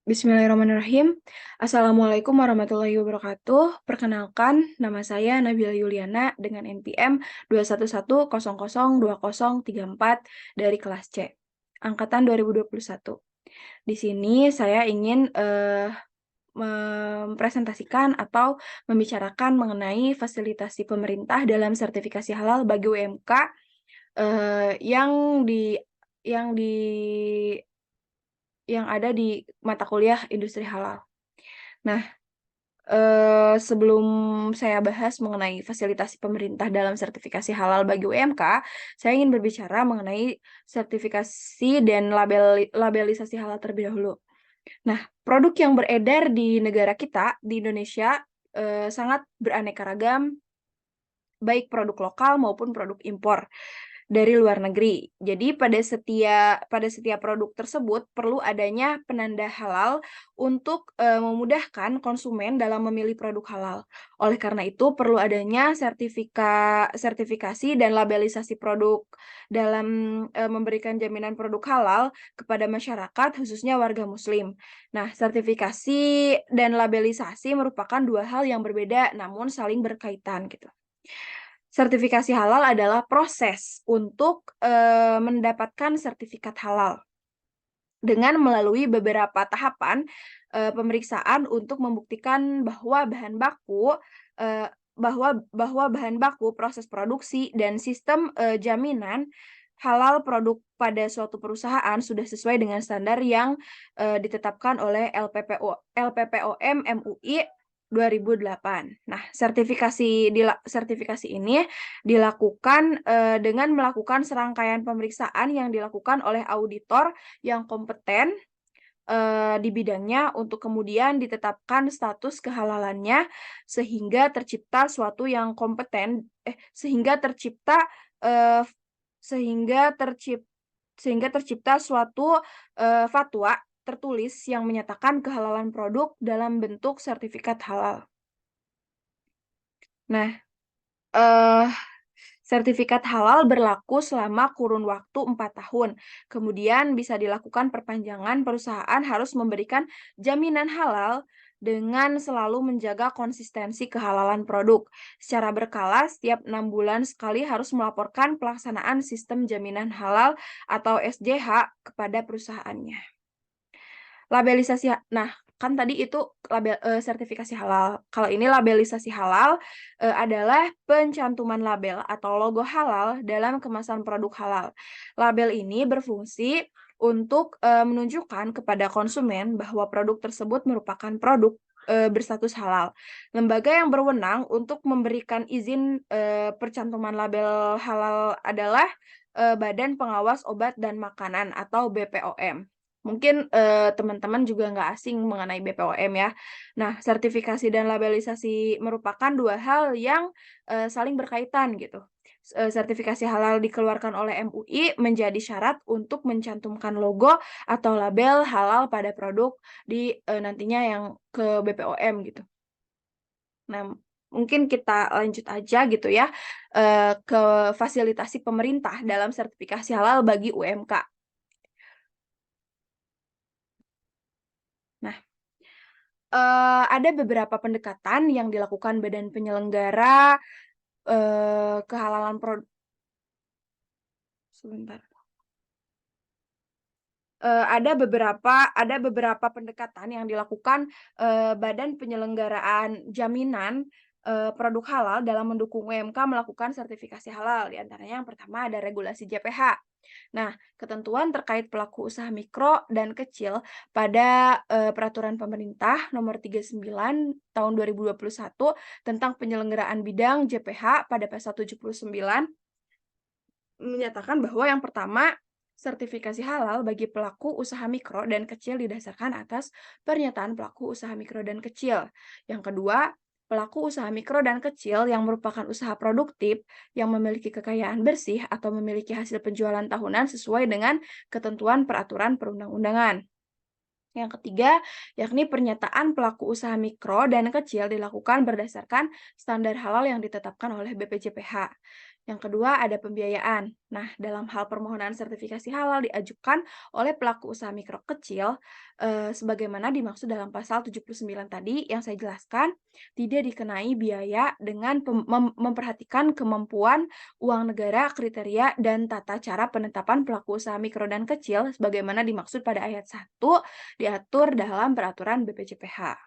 Bismillahirrahmanirrahim. Assalamualaikum warahmatullahi wabarakatuh. Perkenalkan, nama saya Nabila Yuliana dengan NPM 211002034 dari kelas C, angkatan 2021. Di sini saya ingin mempresentasikan atau membicarakan mengenai fasilitasi pemerintah dalam sertifikasi halal bagi UMK yang ada di mata kuliah industri halal. Nah, sebelum saya bahas mengenai fasilitasi pemerintah dalam sertifikasi halal bagi UMK, saya ingin berbicara mengenai sertifikasi dan labelisasi halal terlebih dahulu. Nah, produk yang beredar di negara kita, di Indonesia, sangat beraneka ragam, baik produk lokal maupun produk impor dari luar negeri. Jadi pada setiap produk tersebut perlu adanya penanda halal untuk memudahkan konsumen dalam memilih produk halal. Oleh karena itu perlu adanya sertifikasi dan labelisasi produk dalam memberikan jaminan produk halal kepada masyarakat khususnya warga muslim. Nah, sertifikasi dan labelisasi merupakan dua hal yang berbeda namun saling berkaitan gitu. Sertifikasi halal adalah proses untuk mendapatkan sertifikat halal dengan melalui beberapa tahapan pemeriksaan untuk membuktikan bahwa bahan baku, proses produksi, dan sistem jaminan halal produk pada suatu perusahaan sudah sesuai dengan standar yang ditetapkan oleh LPPOM MUI 2008. Nah, sertifikasi ini dilakukan dengan melakukan serangkaian pemeriksaan yang dilakukan oleh auditor yang kompeten di bidangnya untuk kemudian ditetapkan status kehalalannya sehingga tercipta suatu yang kompeten sehingga tercipta eh, sehingga tercipta suatu fatwa tertulis yang menyatakan kehalalan produk dalam bentuk sertifikat halal. Nah, eh sertifikat halal berlaku selama kurun waktu 4 tahun. Kemudian bisa dilakukan perpanjangan, perusahaan harus memberikan jaminan halal dengan selalu menjaga konsistensi kehalalan produk. Secara berkala, setiap 6 bulan sekali harus melaporkan pelaksanaan sistem jaminan halal atau SJH kepada perusahaannya. Labelisasi, nah kan tadi itu sertifikasi halal. Kalau ini labelisasi halal adalah pencantuman label atau logo halal dalam kemasan produk halal. Label ini berfungsi untuk menunjukkan kepada konsumen bahwa produk tersebut merupakan produk berstatus halal. Lembaga yang berwenang untuk memberikan izin percantuman label halal adalah Badan Pengawas Obat dan Makanan atau BPOM. Mungkin teman-teman juga nggak asing mengenai BPOM ya. Nah, sertifikasi dan labelisasi merupakan dua hal yang saling berkaitan gitu. Sertifikasi halal dikeluarkan oleh MUI menjadi syarat untuk mencantumkan logo atau label halal pada produk di nantinya yang ke BPOM gitu. Nah, mungkin kita lanjut aja gitu ya ke fasilitasi pemerintah dalam sertifikasi halal bagi UMK. Nah, ada beberapa pendekatan yang dilakukan badan penyelenggara kehalalan produk. Sebentar. Ada beberapa pendekatan yang dilakukan badan penyelenggaraan jaminan produk halal dalam mendukung UMK melakukan sertifikasi halal. Di antaranya yang pertama ada regulasi JPH. Nah, ketentuan terkait pelaku usaha mikro dan kecil pada Peraturan Pemerintah Nomor 39 Tahun 2021 tentang penyelenggaraan bidang JPH pada Pasal 79 menyatakan bahwa yang pertama, sertifikasi halal bagi pelaku usaha mikro dan kecil didasarkan atas pernyataan pelaku usaha mikro dan kecil. Yang kedua, pelaku usaha mikro dan kecil yang merupakan usaha produktif yang memiliki kekayaan bersih atau memiliki hasil penjualan tahunan sesuai dengan ketentuan peraturan perundang-undangan. Yang ketiga, yakni pernyataan pelaku usaha mikro dan kecil dilakukan berdasarkan standar halal yang ditetapkan oleh BPJPH. Yang kedua ada pembiayaan. Nah, dalam hal permohonan sertifikasi halal diajukan oleh pelaku usaha mikro kecil, sebagaimana dimaksud dalam pasal 79 tadi yang saya jelaskan, tidak dikenai biaya dengan memperhatikan kemampuan uang negara, kriteria, dan tata cara penetapan pelaku usaha mikro dan kecil sebagaimana dimaksud pada ayat 1 diatur dalam peraturan BPJPH.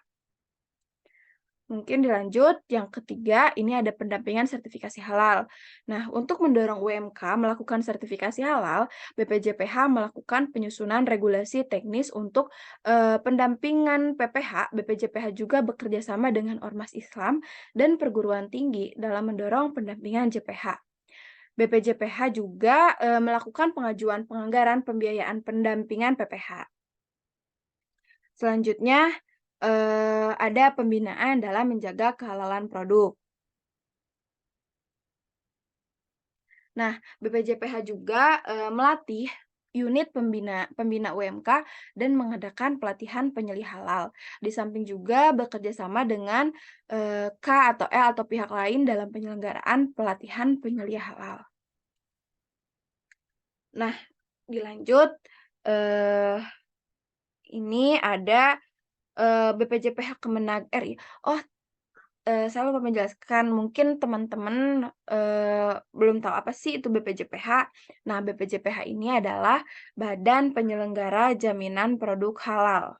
Mungkin dilanjut, yang ketiga ini ada pendampingan sertifikasi halal. Nah, untuk mendorong UMK melakukan sertifikasi halal, BPJPH melakukan penyusunan regulasi teknis untuk pendampingan PPH. BPJPH juga bekerja sama dengan Ormas Islam dan perguruan tinggi dalam mendorong pendampingan JPH. BPJPH juga melakukan pengajuan penganggaran pembiayaan pendampingan PPH. Selanjutnya, ada pembinaan dalam menjaga kehalalan produk. Nah, BPJPH juga, melatih unit pembina pembina UMK dan mengadakan pelatihan penyelih halal. Di samping juga bekerja sama dengan, K atau L atau pihak lain dalam penyelenggaraan pelatihan penyelih halal. Nah, dilanjut, eee, ini ada, BPJPH Kemenag RI. Oh, saya lupa menjelaskan, mungkin teman-teman, belum tahu apa sih itu BPJPH. Nah, BPJPH ini adalah Badan Penyelenggara Jaminan Produk Halal,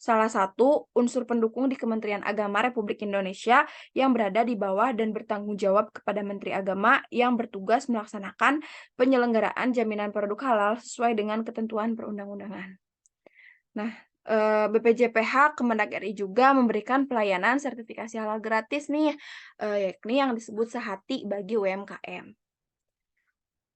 salah satu unsur pendukung di Kementerian Agama Republik Indonesia yang berada di bawah dan bertanggung jawab kepada Menteri Agama yang bertugas melaksanakan penyelenggaraan jaminan produk halal sesuai dengan ketentuan perundang-undangan. Nah, BPJPH Kemenag RI juga memberikan pelayanan sertifikasi halal gratis nih, yakni yang disebut Sehati bagi UMKM.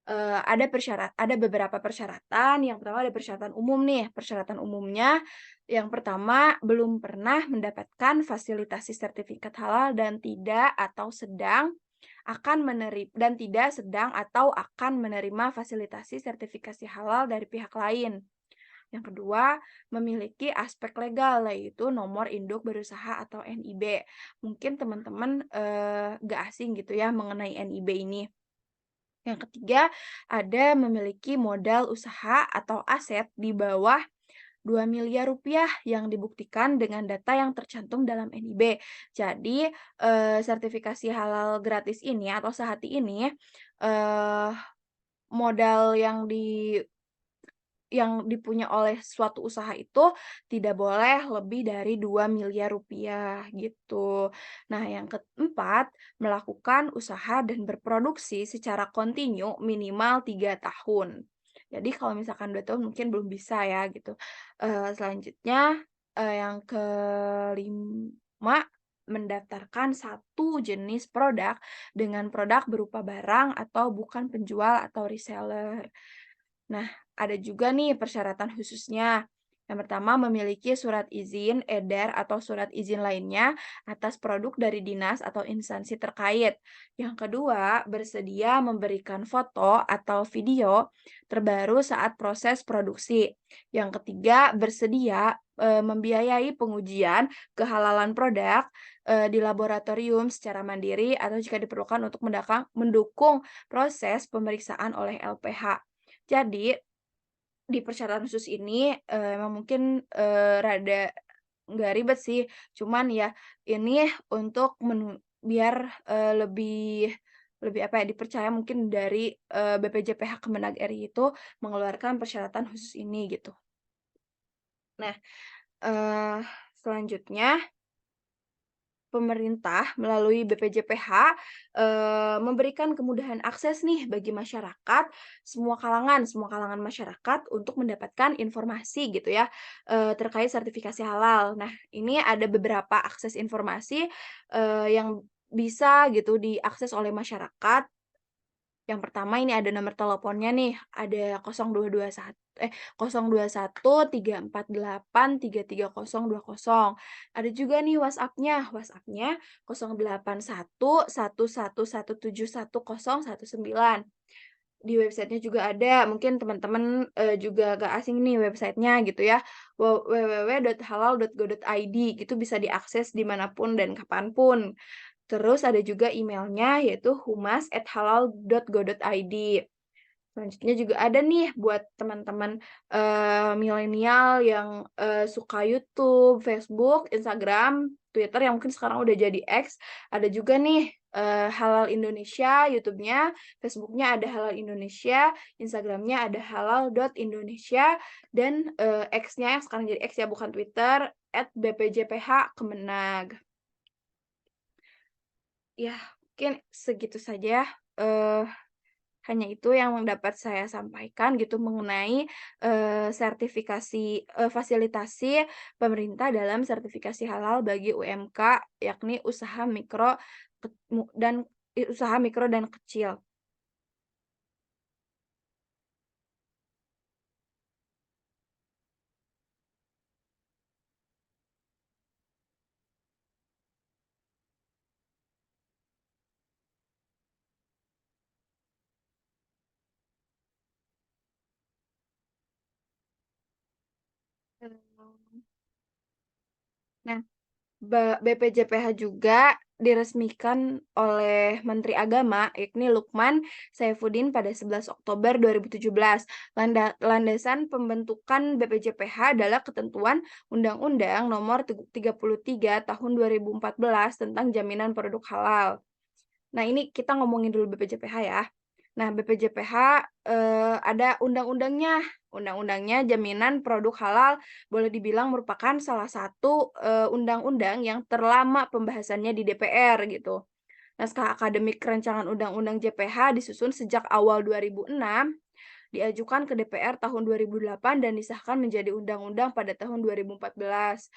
Ada beberapa persyaratan, yang pertama ada persyaratan umum nih. Persyaratan umumnya, yang pertama belum pernah mendapatkan fasilitasi sertifikat halal dan tidak sedang atau akan menerima fasilitasi sertifikasi halal dari pihak lain. Yang kedua, memiliki aspek legal, yaitu nomor induk berusaha atau NIB. Mungkin teman-teman, nggak asing gitu ya mengenai NIB ini. Yang ketiga, ada memiliki modal usaha atau aset di bawah Rp2 miliar yang dibuktikan dengan data yang tercantum dalam NIB. Jadi, sertifikasi halal gratis ini atau Sehati ini, eee, modal yang dipunya oleh suatu usaha itu tidak boleh lebih dari Rp2 miliar gitu. Nah, yang keempat, melakukan usaha dan berproduksi secara kontinu minimal 3 tahun. Jadi kalau misalkan 2 tahun mungkin belum bisa ya gitu. Selanjutnya, yang kelima, mendaftarkan satu jenis produk dengan produk berupa barang atau bukan penjual atau reseller. Nah, ada juga nih persyaratan khususnya. Yang pertama, memiliki surat izin edar atau surat izin lainnya atas produk dari dinas atau instansi terkait. Yang kedua, bersedia memberikan foto atau video terbaru saat proses produksi. Yang ketiga, bersedia membiayai pengujian kehalalan produk di laboratorium secara mandiri atau jika diperlukan untuk mendukung proses pemeriksaan oleh LPH. Jadi, di persyaratan khusus ini, emang mungkin, rada nggak ribet sih, cuman ya ini untuk biar, lebih lebih apa ya, dipercaya mungkin dari, BPJPH Kemenag RI itu mengeluarkan persyaratan khusus ini gitu. Nah, eee, selanjutnya pemerintah melalui BPJPH, memberikan kemudahan akses nih bagi masyarakat, semua kalangan masyarakat untuk mendapatkan informasi gitu ya, terkait sertifikasi halal. Nah, ini ada beberapa akses informasi, yang bisa gitu diakses oleh masyarakat. Yang pertama ini ada nomor teleponnya nih, ada 0221 348 3300. Ada juga nih WhatsApp-nya 0811111719. Di websitenya juga ada, mungkin teman-teman, juga nggak asing nih websitenya gitu ya, www.halal.go.id gitu bisa diakses dimanapun dan kapanpun. Terus ada juga emailnya yaitu humas@halal.go.id. Selanjutnya juga ada nih buat teman-teman, milenial yang, suka YouTube, Facebook, Instagram, Twitter yang mungkin sekarang udah jadi X, ada juga nih, Halal Indonesia YouTube-nya, Facebook-nya ada Halal Indonesia, Instagram-nya ada halal.indonesia, dan, X-nya yang sekarang jadi X ya bukan Twitter, @bpjph Kemenag. Ya mungkin segitu saja, eee hanya itu yang dapat saya sampaikan gitu mengenai, sertifikasi fasilitasi pemerintah dalam sertifikasi halal bagi UMK, yakni usaha mikro dan usaha mikro dan kecil. Mmm. Nah, BPJPH juga diresmikan oleh Menteri Agama, yakni Lukman Saifuddin pada 11 Oktober 2017. Landasan pembentukan BPJPH adalah ketentuan Undang-Undang Nomor 33 Tahun 2014 tentang Jaminan Produk Halal. Nah, ini kita ngomongin dulu BPJPH ya. Nah, BPJPH, ada undang-undangnya. Undang-undangnya Jaminan Produk Halal boleh dibilang merupakan salah satu, undang-undang yang terlama pembahasannya di DPR gitu. Naskah akademik rancangan undang-undang JPH disusun sejak awal 2006, diajukan ke DPR tahun 2008 dan disahkan menjadi undang-undang pada tahun 2014.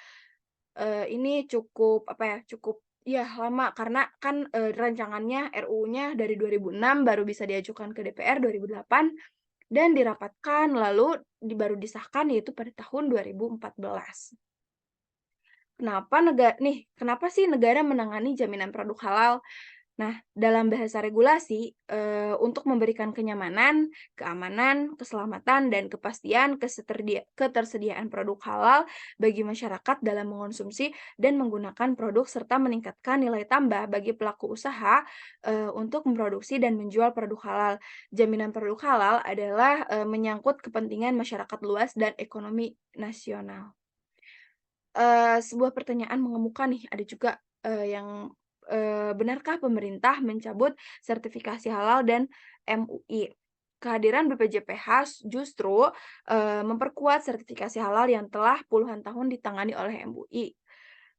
Ini cukup, apa ya, cukup ya lama karena kan, rancangannya RUU-nya dari 2006 baru bisa diajukan ke DPR 2008 dan dirapatkan lalu baru disahkan yaitu pada tahun 2014. Kenapa sih negara menangani jaminan produk halal? Nah, dalam bahasa regulasi, untuk memberikan kenyamanan, keamanan, keselamatan, dan kepastian ketersediaan produk halal bagi masyarakat dalam mengonsumsi dan menggunakan produk serta meningkatkan nilai tambah bagi pelaku usaha, untuk memproduksi dan menjual produk halal. Jaminan produk halal adalah, menyangkut kepentingan masyarakat luas dan ekonomi nasional. Sebuah pertanyaan mengemuka nih, ada juga, yang, benarkah pemerintah mencabut sertifikasi halal dan MUI? Kehadiran BPJPH justru, memperkuat sertifikasi halal yang telah puluhan tahun ditangani oleh MUI.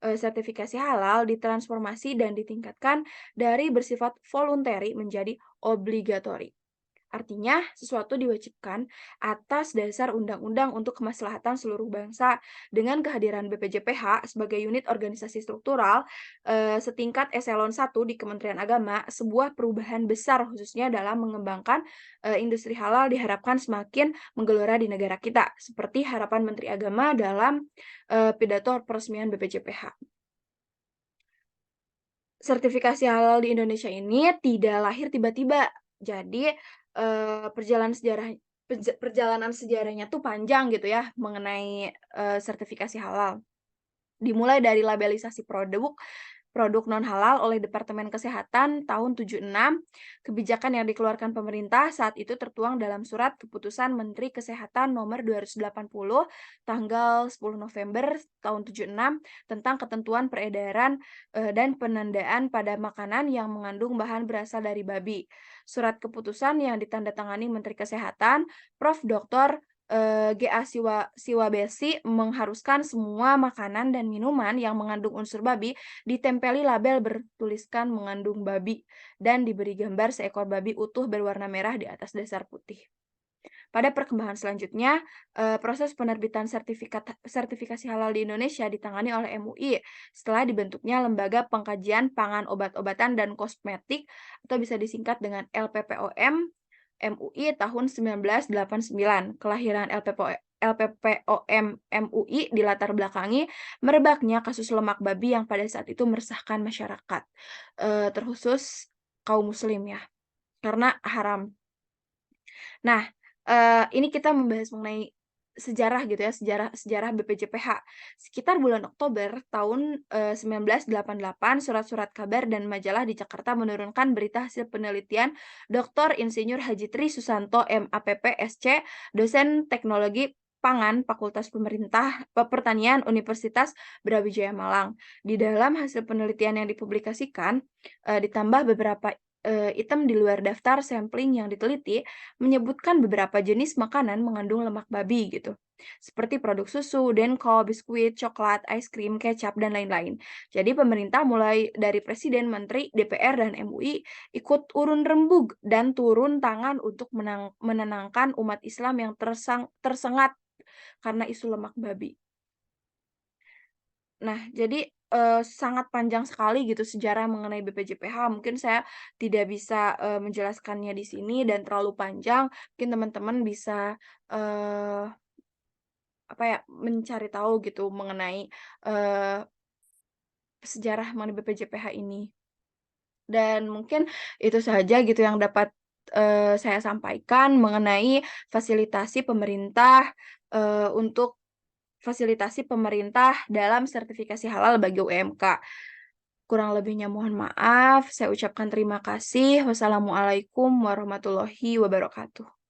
Sertifikasi halal ditransformasi dan ditingkatkan dari bersifat voluntary menjadi obligatory. Artinya, sesuatu diwajibkan atas dasar undang-undang untuk kemaslahatan seluruh bangsa. Dengan kehadiran BPJPH sebagai unit organisasi struktural, setingkat eselon 1 di Kementerian Agama, sebuah perubahan besar khususnya dalam mengembangkan, industri halal diharapkan semakin menggelora di negara kita, seperti harapan Menteri Agama dalam, pidato peresmian BPJPH. Sertifikasi halal di Indonesia ini tidak lahir tiba-tiba. Jadi, perjalanan sejarahnya tuh panjang gitu ya mengenai, sertifikasi halal. Dimulai dari labelisasi produk non-halal oleh Departemen Kesehatan tahun 76, kebijakan yang dikeluarkan pemerintah saat itu tertuang dalam Surat Keputusan Menteri Kesehatan Nomor 280 tanggal 10 November tahun 76 tentang ketentuan peredaran, dan penandaan pada makanan yang mengandung bahan berasal dari babi. Surat keputusan yang ditandatangani Menteri Kesehatan, Prof. Dr. GA Siwabesi mengharuskan semua makanan dan minuman yang mengandung unsur babi ditempeli label bertuliskan mengandung babi dan diberi gambar seekor babi utuh berwarna merah di atas dasar putih. Pada perkembangan selanjutnya, proses penerbitan sertifikasi halal di Indonesia ditangani oleh MUI setelah dibentuknya Lembaga Pengkajian Pangan Obat-obatan dan Kosmetik atau bisa disingkat dengan LPPOM MUI tahun 1989. Kelahiran LPPOM MUI dilatar belakangi merebaknya kasus lemak babi yang pada saat itu meresahkan masyarakat, terkhusus kaum muslim ya, karena haram. Nah, ini kita membahas mengenai sejarah gitu ya, sejarah sejarah BPJPH. Sekitar bulan Oktober tahun, 1988, surat-surat kabar dan majalah di Jakarta menurunkan berita hasil penelitian Dr. Insinyur Haji Tri Susanto, MAPP, SC, dosen Teknologi Pangan Fakultas Pertanian Universitas Brawijaya Malang. Di dalam hasil penelitian yang dipublikasikan, ditambah beberapa, item di luar daftar sampling yang diteliti, menyebutkan beberapa jenis makanan mengandung lemak babi gitu, seperti produk susu, denko, biskuit, coklat, es krim, kecap, dan lain-lain. Jadi pemerintah mulai dari presiden, menteri, DPR, dan MUI ikut urun rembug dan turun tangan untuk menenangkan umat Islam yang tersengat karena isu lemak babi. Nah, jadi, sangat panjang sekali gitu sejarah mengenai BPJPH. Mungkin saya tidak bisa, menjelaskannya di sini dan terlalu panjang. Mungkin teman-teman bisa, eee, apa ya, mencari tahu gitu mengenai, eee, sejarah mengenai BPJPH ini. Dan mungkin itu saja gitu yang dapat, saya sampaikan mengenai fasilitasi pemerintah, untuk fasilitasi pemerintah dalam sertifikasi halal bagi UMK. Kurang lebihnya mohon maaf, saya ucapkan terima kasih. Wassalamualaikum warahmatullahi wabarakatuh.